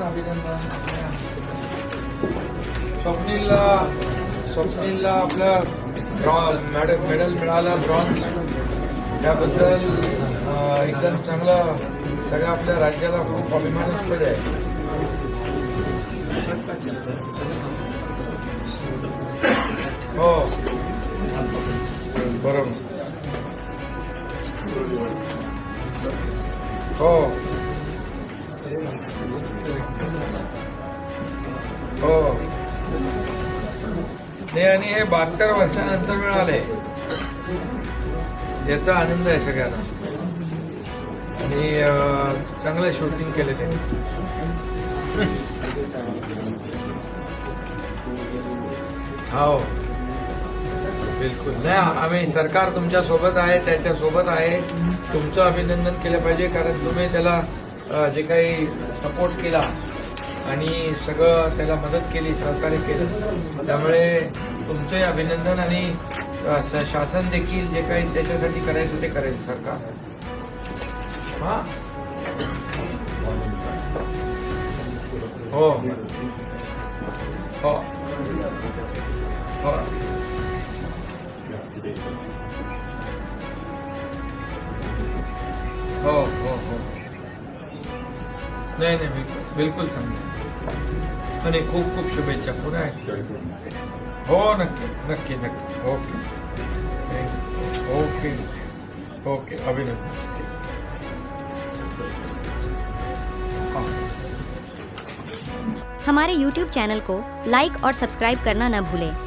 अभिनंदन. स्वप्नीलला आपलं मेडल मिळाला ब्रॉन्झ. त्याबद्दल एकदम चांगलं, सगळ्या आपल्या राज्याला खूप अभिमानास्पद आहे. हो बरोबर. हो हो नाही, आणि हे 72 वर्षानंतर मिळालंय, याचा आनंद आहे सगळ्यांना. आणि चांगलं शूटिंग केलं त्यांनी. हो बिलकुल. नाही, आम्ही सरकार तुमच्या सोबत आहे, त्याच्या सोबत आहे. तुमचं अभिनंदन केलं पाहिजे, कारण तुम्ही त्याला जे काही सपोर्ट केला आणि सगळं त्याला मदत केली, सहकार्य केलं, त्यामुळे तुमचंही अभिनंदन. आणि शासन देखील जे काही त्याच्यासाठी करायचं ते करेल सरकार. हा हो हो हो हो हो हो. नाही नाही, बिलकुल चांगलं. आणि खूप खूप शुभेच्छा पुन्हा. हो नक्की नक्की नक्की. Okay okay okay. अभिनंदन. हमारे YouTube चैनल को लाइक और सब्सक्राइब करना न भूलें